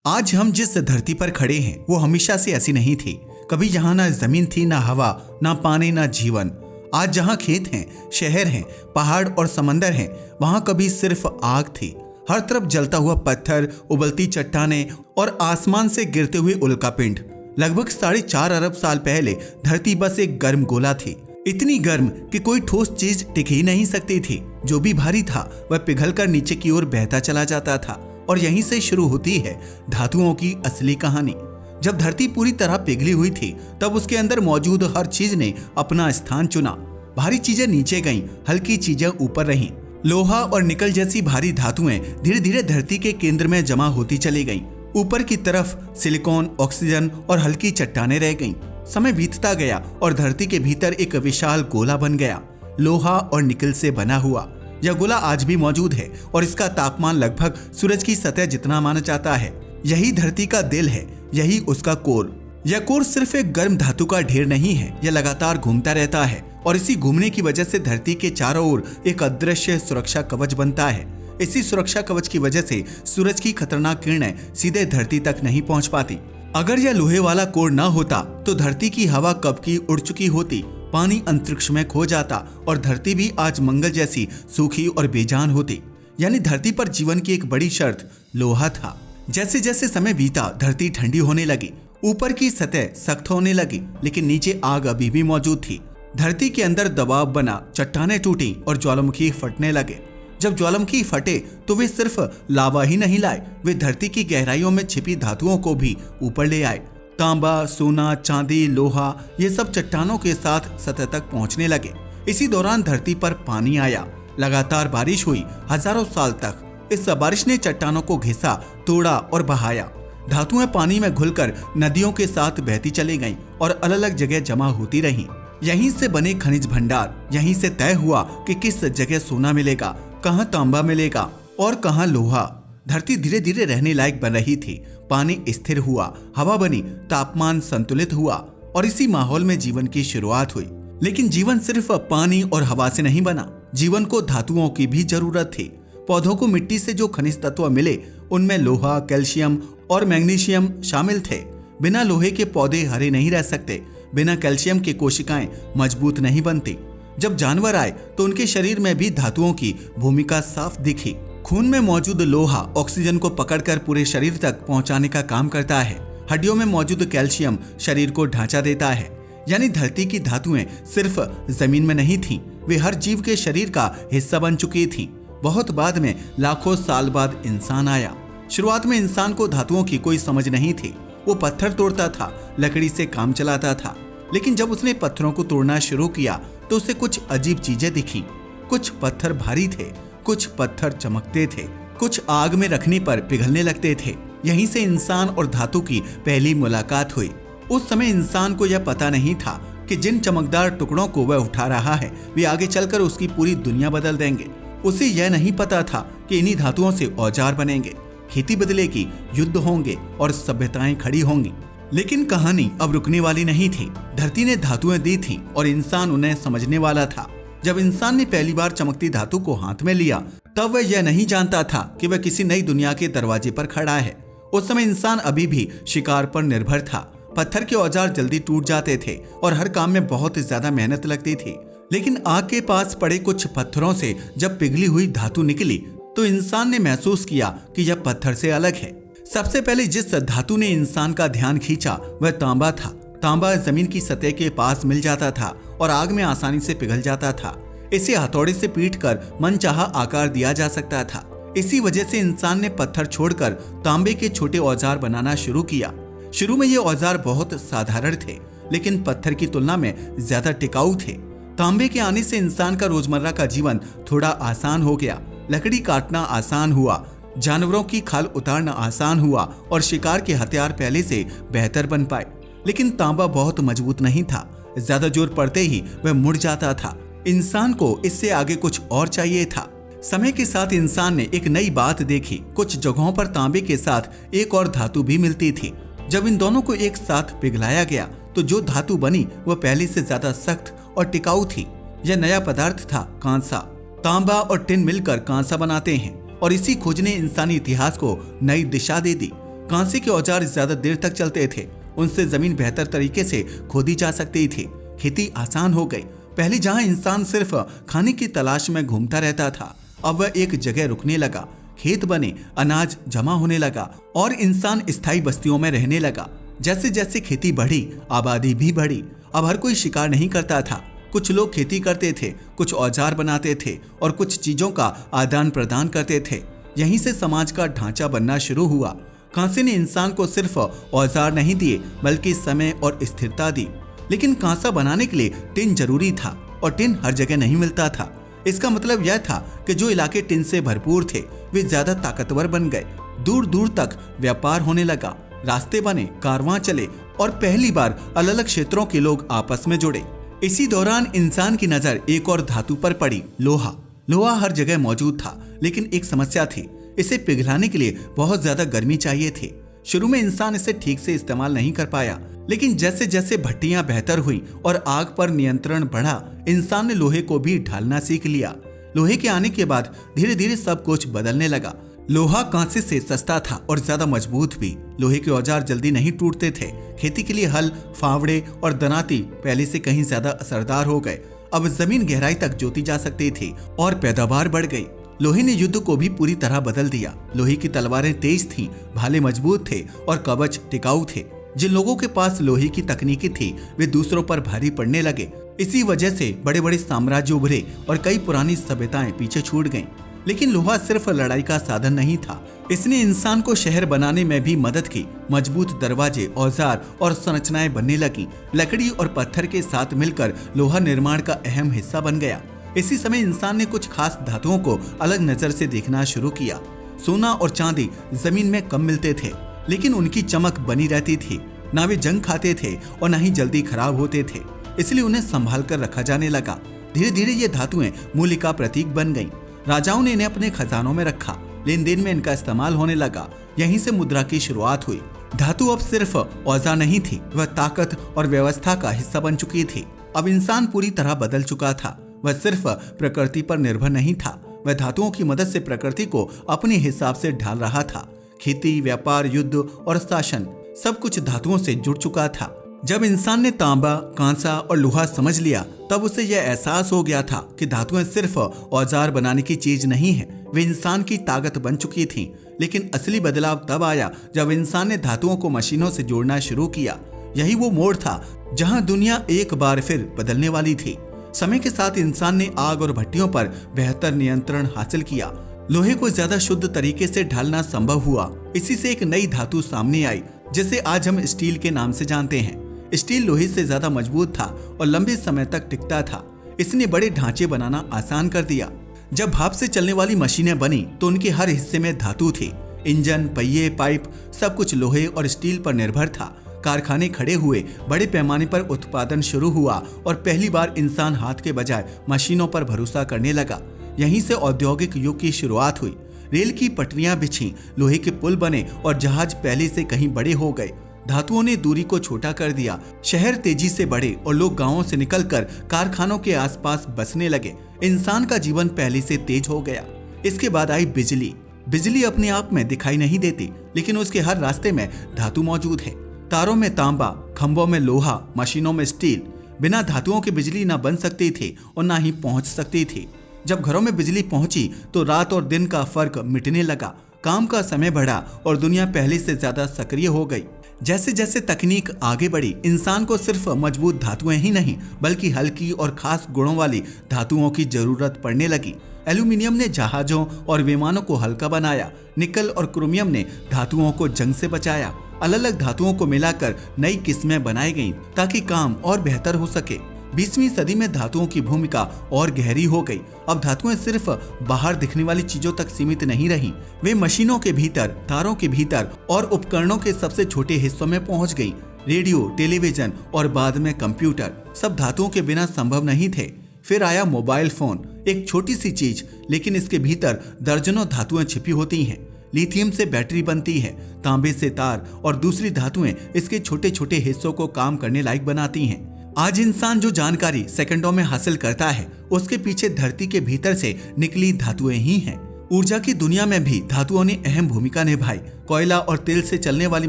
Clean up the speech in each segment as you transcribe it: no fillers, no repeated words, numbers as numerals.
आज हम जिस धरती पर खड़े हैं वो हमेशा से ऐसी नहीं थी। कभी यहाँ ना जमीन थी, ना हवा, ना पानी, ना जीवन। आज जहाँ खेत हैं, शहर हैं, पहाड़ और समंदर हैं, वहाँ कभी सिर्फ आग थी। हर तरफ जलता हुआ पत्थर, उबलती चट्टानें और आसमान से गिरते हुए उल्कापिंड। लगभग 4.5 अरब साल पहले धरती बस एक गर्म गोला थी, इतनी गर्म कि कोई ठोस चीज टिक ही नहीं सकती थी। जो भी भारी था वह पिघलकर नीचे की ओर बहता चला जाता था। और यहीं से शुरू होती है धातुओं की असली कहानी। जब धरती पूरी तरह पिघली हुई थी तब उसके अंदर मौजूद हर चीज ने अपना स्थान चुना। भारी चीजें नीचे गईं, हल्की चीजें ऊपर रहीं। लोहा और निकल जैसी भारी धातुएं धीरे धीरे धरती के केंद्र में जमा होती चली गईं। ऊपर की तरफ सिलिकॉन, ऑक्सीजन और हल्की चट्टानें रह गईं। समय बीतता गया और धरती के भीतर एक विशाल गोला बन गया, लोहा और निकल से बना हुआ। यह गोला आज भी मौजूद है और इसका तापमान लगभग सूरज की सतह जितना माना जाता है। यही धरती का दिल है, यही उसका कोर। यह कोर सिर्फ एक गर्म धातु का ढेर नहीं है, यह लगातार घूमता रहता है और इसी घूमने की वजह से धरती के चारों ओर एक अदृश्य सुरक्षा कवच बनता है। इसी सुरक्षा कवच की वजह से सूरज की खतरनाक किरणें सीधे धरती तक नहीं पहुंच पाती। अगर यह लोहे वाला कोर न होता तो धरती की हवा कब की उड़ चुकी होती, पानी अंतरिक्ष में खो जाता और धरती भी आज मंगल जैसी सूखी और बेजान होती। यानी धरती पर जीवन की एक बड़ी शर्त लोहा था। जैसे जैसे समय बीता धरती ठंडी होने लगी, ऊपर की सतह सख्त होने लगी, लेकिन नीचे आग अभी भी मौजूद थी। धरती के अंदर दबाव बना, चट्टानें टूटी और ज्वालामुखी फटने लगे। जब ज्वालामुखी फटे तो वे सिर्फ लावा ही नहीं लाए, वे धरती की गहराइयों में छिपी धातुओं को भी ऊपर ले आए। तांबा, सोना, चांदी, लोहा, ये सब चट्टानों के साथ सतह तक पहुंचने लगे। इसी दौरान धरती पर पानी आया। लगातार बारिश हुई हजारों साल तक। इस बारिश ने चट्टानों को घिसा, तोड़ा और बहाया। धातुएं पानी में घुलकर नदियों के साथ बहती चली गईं और अलग अलग जगह जमा होती रहीं। यहीं से बने खनिज भंडार। यहीं से तय हुआ कि किस जगह सोना मिलेगा, कहाँ तांबा मिलेगा और कहाँ लोहा। धरती धीरे धीरे रहने लायक बन रही थी। पानी स्थिर हुआ, हवा बनी, तापमान संतुलित हुआ और इसी माहौल में जीवन की शुरुआत हुई। लेकिन जीवन सिर्फ पानी और हवा से नहीं बना। जीवन को धातुओं की भी जरूरत थी। पौधों को मिट्टी से जो खनिज तत्व मिले उनमें लोहा, कैल्शियम और मैग्नीशियम शामिल थे। बिना लोहे के पौधे हरे नहीं रह सकते, बिना कैल्शियम के कोशिकाएं मजबूत नहीं बनती। जब जानवर आए तो उनके शरीर में भी धातुओं की भूमिका साफ दिखी। खून में मौजूद लोहा ऑक्सीजन को पकड़कर पूरे शरीर तक पहुंचाने का काम करता है। हड्डियों में मौजूद कैल्शियम शरीर को ढांचा देता है। यानी धरती की धातुएं सिर्फ जमीन में नहीं थीं, वे हर जीव के शरीर का हिस्सा बन चुकी थीं। बहुत बाद में, लाखों साल बाद इंसान आया। शुरुआत में इंसान को धातुओं की कोई समझ नहीं थी। वो पत्थर तोड़ता था, लकड़ी से काम चलाता था। लेकिन जब उसने पत्थरों को तोड़ना शुरू किया तो उसे कुछ अजीब चीजें दिखी। कुछ पत्थर भारी थे, कुछ पत्थर चमकते थे, कुछ आग में रखने पर पिघलने लगते थे। यहीं से इंसान और धातु की पहली मुलाकात हुई। उस समय इंसान को यह पता नहीं था कि जिन चमकदार टुकड़ों को वह उठा रहा है वे आगे चलकर उसकी पूरी दुनिया बदल देंगे। उसे यह नहीं पता था कि इन्हीं धातुओं से औजार बनेंगे, खेती बदलेगी, युद्ध होंगे और सभ्यताएं खड़ी होंगी। लेकिन कहानी अब रुकने वाली नहीं थी। धरती ने धातुएं दी थीं और इंसान उन्हें समझने वाला था। जब इंसान ने पहली बार चमकती धातु को हाथ में लिया तब वह यह नहीं जानता था कि वह किसी नई दुनिया के दरवाजे पर खड़ा है। उस समय इंसान अभी भी शिकार पर निर्भर था। पत्थर के औजार जल्दी टूट जाते थे और हर काम में बहुत ज्यादा मेहनत लगती थी। लेकिन आग के पास पड़े कुछ पत्थरों से जब पिघली हुई धातु निकली तो इंसान ने महसूस किया कि यह पत्थर से अलग है। सबसे पहले जिस धातु ने इंसान का ध्यान खींचा वह तांबा था। तांबा जमीन की सतह के पास मिल जाता था और आग में आसानी से पिघल जाता था। इसे हथौड़े से पीटकर मनचाहा आकार दिया जा सकता था। इसी वजह से इंसान ने पत्थर छोड़कर तांबे के छोटे औजार बनाना शुरू किया। शुरू में ये औजार बहुत साधारण थे, लेकिन पत्थर की तुलना में ज्यादा टिकाऊ थे। तांबे के आने से इंसान का रोजमर्रा का जीवन थोड़ा आसान हो गया। लकड़ी काटना आसान हुआ, जानवरों की खाल उतारना आसान हुआ और शिकार के हथियार पहले से बेहतर बन पाए। लेकिन तांबा बहुत मजबूत नहीं था। ज्यादा जोर पड़ते ही वह मुड़ जाता था। इंसान को इससे आगे कुछ और चाहिए था। समय के साथ इंसान ने एक नई बात देखी। कुछ जगहों पर तांबे के साथ एक और धातु भी मिलती थी। जब इन दोनों को एक साथ पिघलाया गया तो जो धातु बनी वह पहले से ज्यादा सख्त और टिकाऊ थी। यह नया पदार्थ था, कांसा। तांबा और टिन मिलकर कांसा बनाते हैं और इसी खोज ने इंसानी इतिहास को नई दिशा दे दी। कांसे के औजार ज्यादा देर तक चलते थे, उनसे जमीन बेहतर तरीके से खोदी जा सकती थी, खेती आसान हो गई। पहले जहां इंसान सिर्फ खाने की तलाश में घूमता रहता था, अब वह एक जगह रुकने लगा, खेत बने, अनाज जमा होने लगा और इंसान स्थायी बस्तियों में रहने लगा। जैसे जैसे खेती बढ़ी, आबादी भी बढ़ी। अब हर कोई शिकार नहीं करता था, कुछ लोग खेती करते थे, कुछ औजार बनाते थे और कुछ चीजों का आदान प्रदान करते थे। यहीं से समाज का ढांचा बनना शुरू हुआ। कांसे ने इंसान को सिर्फ औजार नहीं दिए बल्कि समय और स्थिरता दी। लेकिन कांसा बनाने के लिए टिन जरूरी था और टिन हर जगह नहीं मिलता था। इसका मतलब यह था कि जो इलाके टिन से भरपूर थे वे ज्यादा ताकतवर बन गए। दूर दूर तक व्यापार होने लगा, रास्ते बने, कारवां चले और पहली बार अलग अलग क्षेत्रों के लोग आपस में जुड़े। इसी दौरान इंसान की नजर एक और धातु पर पड़ी, लोहा। लोहा हर जगह मौजूद था, लेकिन एक समस्या थी, इसे पिघलाने के लिए बहुत ज्यादा गर्मी चाहिए थी। शुरू में इंसान इसे ठीक से इस्तेमाल नहीं कर पाया, लेकिन जैसे जैसे भट्टियां बेहतर हुई और आग पर नियंत्रण बढ़ा, इंसान ने लोहे को भी ढालना सीख लिया। लोहे के आने के बाद धीरे धीरे सब कुछ बदलने लगा। लोहा कांसे से सस्ता था और ज्यादा मजबूत भी। लोहे के औजार जल्दी नहीं टूटते थे। खेती के लिए हल, फावड़े और दनाती पहले से कहीं ज्यादा असरदार हो गए। अब जमीन गहराई तक जोती जा सकती थी और पैदावार बढ़ गई। लोहे ने युद्ध को भी पूरी तरह बदल दिया। लोहे की तलवारें तेज थीं, भाले मजबूत थे और कवच टिकाऊ थे। जिन लोगों के पास लोहे की तकनीकी थी वे दूसरों पर भारी पड़ने लगे। इसी वजह से बड़े बड़े साम्राज्य उभरे और कई पुरानी सभ्यताएं पीछे छूट गईं। लेकिन लोहा सिर्फ लड़ाई का साधन नहीं था, इसने इंसान को शहर बनाने में भी मदद की। मजबूत दरवाजे, औजार और संरचनाएं बनने लगी। लकड़ी और पत्थर के साथ मिलकर लोहा निर्माण का अहम हिस्सा बन गया। इसी समय इंसान ने कुछ खास धातुओं को अलग नजर से देखना शुरू किया। सोना और चांदी जमीन में कम मिलते थे, लेकिन उनकी चमक बनी रहती थी। ना वे जंग खाते थे और ना ही जल्दी खराब होते थे, इसलिए उन्हें संभाल कर रखा जाने लगा। धीरे धीरे ये धातुएं मूल्य का प्रतीक बन गईं। राजाओं ने इन्हें अपने खजानों में रखा, लेन देन में इनका इस्तेमाल होने लगा। यहीं से मुद्रा की शुरुआत हुई। धातु अब सिर्फ औजार नहीं थी, वह ताकत और व्यवस्था का हिस्सा बन चुकी थी। अब इंसान पूरी तरह बदल चुका था। वह सिर्फ प्रकृति पर निर्भर नहीं था, वह धातुओं की मदद से प्रकृति को अपने हिसाब से ढाल रहा था। खेती, व्यापार, युद्ध और शासन सब कुछ धातुओं से जुड़ चुका था। जब इंसान ने तांबा, कांसा और लोहा समझ लिया, तब उसे यह एहसास हो गया था कि धातुएं सिर्फ औजार बनाने की चीज नहीं है, वे इंसान की ताकत बन चुकी थीं। लेकिन असली बदलाव तब आया जब इंसान ने धातुओं को मशीनों से जोड़ना शुरू किया। यही वो मोड़ था जहां दुनिया एक बार फिर बदलने वाली थी। समय के साथ इंसान ने आग और भट्टियों पर बेहतर नियंत्रण हासिल किया। लोहे को ज्यादा शुद्ध तरीके से ढालना संभव हुआ। इसी से एक नई धातु सामने आई, जिसे आज हम स्टील के नाम से जानते हैं। स्टील लोहे से ज्यादा मजबूत था और लंबे समय तक टिकता था। इसने बड़े ढांचे बनाना आसान कर दिया। जब भाप से चलने वाली मशीनें बनी तो उनके हर हिस्से में धातु थी। इंजन, पहिए, पाइप सब कुछ लोहे और स्टील पर निर्भर था। कारखाने खड़े हुए, बड़े पैमाने पर उत्पादन शुरू हुआ और पहली बार इंसान हाथ के बजाय मशीनों पर भरोसा करने लगा। यहीं से औद्योगिक युग की शुरुआत हुई। रेल की पटरियां बिछी, लोहे के पुल बने और जहाज पहले से कहीं बड़े हो गए। धातुओं ने दूरी को छोटा कर दिया। शहर तेजी से बढ़े और लोग गांवों से निकलकर कारखानों के आसपास बसने लगे। इंसान का जीवन पहले से तेज हो गया। इसके बाद आई बिजली। बिजली अपने आप में दिखाई नहीं देती, लेकिन उसके हर रास्ते में धातु मौजूद है। तारों में तांबा, खंभों में लोहा, मशीनों में स्टील। बिना धातुओं के बिजली ना बन सकती थी और ना ही पहुंच सकती थी। जब घरों में बिजली पहुंची तो रात और दिन का फर्क मिटने लगा। काम का समय बढ़ा और दुनिया पहले से ज्यादा सक्रिय हो गई। जैसे जैसे तकनीक आगे बढ़ी, इंसान को सिर्फ मजबूत धातुएं ही नहीं बल्कि हल्की और खास गुणों वाली धातुओं की जरूरत पड़ने लगी। एल्यूमिनियम ने जहाजों और विमानों को हल्का बनाया। निकल और क्रोमियम ने धातुओं को जंग से बचाया। अलग अलग धातुओं को मिलाकर नई किस्में बनाई गईं ताकि काम और बेहतर हो सके। 20वीं सदी में धातुओं की भूमिका और गहरी हो गई। अब धातुएं सिर्फ बाहर दिखने वाली चीजों तक सीमित नहीं रहीं, वे मशीनों के भीतर, तारों के भीतर और उपकरणों के सबसे छोटे हिस्सों में पहुंच गईं। रेडियो, टेलीविजन और बाद में कंप्यूटर सब धातुओं के बिना संभव नहीं थे। फिर आया मोबाइल फोन, एक छोटी सी चीज, लेकिन इसके भीतर दर्जनों धातुएं छिपी होती हैं। लिथियम से बैटरी बनती है, तांबे से तार और दूसरी धातुएं इसके छोटे छोटे हिस्सों को काम करने लायक बनाती हैं। आज इंसान जो जानकारी सेकंडों में हासिल करता है, उसके पीछे धरती के भीतर से निकली धातुएं ही हैं। ऊर्जा की दुनिया में भी धातुओं ने अहम भूमिका निभाई। कोयला और तेल से चलने वाली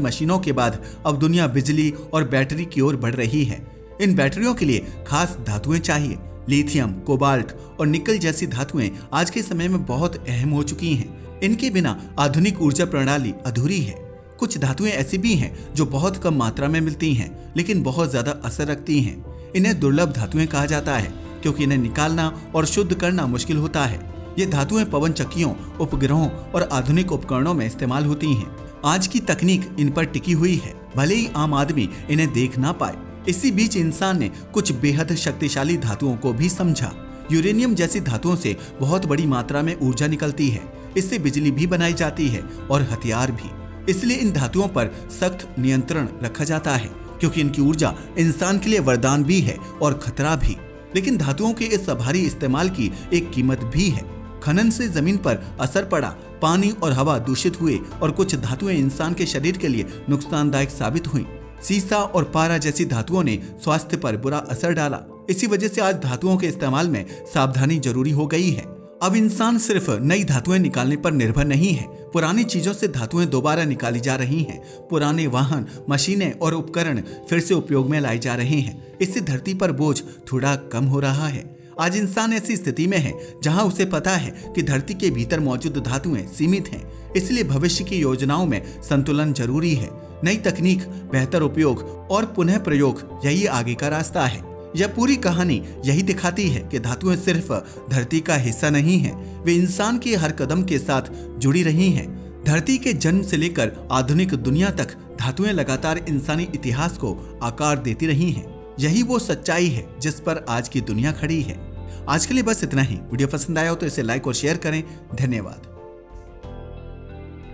मशीनों के बाद अब दुनिया बिजली और बैटरी की ओर बढ़ रही है। इन बैटरियों के लिए खास धातुएं चाहिए। लिथियम, कोबाल्ट और निकल जैसी धातुएं आज के समय में बहुत अहम हो चुकी हैं। इनके बिना आधुनिक ऊर्जा प्रणाली अधूरी है। कुछ धातुएं ऐसी भी हैं जो बहुत कम मात्रा में मिलती हैं, लेकिन बहुत ज्यादा असर रखती हैं। इन्हें दुर्लभ धातुएं कहा जाता है क्योंकि इन्हें निकालना और शुद्ध करना मुश्किल होता है। ये धातुएं पवन चक्कियों, उपग्रहों और आधुनिक उपकरणों में इस्तेमाल होती हैं। आज की तकनीक इन पर टिकी हुई है, भले ही आम आदमी इन्हें देख ना पाए। इसी बीच इंसान ने कुछ बेहद शक्तिशाली धातुओं को भी समझा। यूरेनियम जैसी धातुओं से बहुत बड़ी मात्रा में ऊर्जा निकलती है। इससे बिजली भी बनाई जाती है और हथियार भी। इसलिए इन धातुओं पर सख्त नियंत्रण रखा जाता है क्योंकि इनकी ऊर्जा इंसान के लिए वरदान भी है और खतरा भी। लेकिन धातुओं के इस भारी इस्तेमाल की एक कीमत भी है। खनन से जमीन पर असर पड़ा, पानी और हवा दूषित हुए और कुछ धातुएं इंसान के शरीर के लिए नुकसानदायक साबित हुई। सीसा और पारा जैसी धातुओं ने स्वास्थ्य पर बुरा असर डाला। इसी वजह से आज धातुओं के इस्तेमाल में सावधानी जरूरी हो गई है। अब इंसान सिर्फ नई धातुएं निकालने पर निर्भर नहीं है। पुरानी चीजों से धातुएं दोबारा निकाली जा रही हैं। पुराने वाहन, मशीनें और उपकरण फिर से उपयोग में लाए जा रहे हैं। इससे धरती पर बोझ थोड़ा कम हो रहा है। आज इंसान ऐसी स्थिति में है जहां उसे पता है कि धरती के भीतर मौजूद धातुएं सीमित हैं। इसलिए भविष्य की योजनाओं में संतुलन जरूरी है। नई तकनीक, बेहतर उपयोग और पुनः प्रयोग, यही आगे का रास्ता है। यह पूरी कहानी यही दिखाती है कि धातुएं सिर्फ धरती का हिस्सा नहीं है, वे इंसान के हर कदम के साथ जुड़ी रही हैं। धरती के जन्म से लेकर आधुनिक दुनिया तक धातुएं लगातार इंसानी इतिहास को आकार देती रही हैं। यही वो सच्चाई है जिस पर आज की दुनिया खड़ी है। आज के लिए बस इतना ही। वीडियो पसंद आया हो तो इसे लाइक और शेयर करें। धन्यवाद।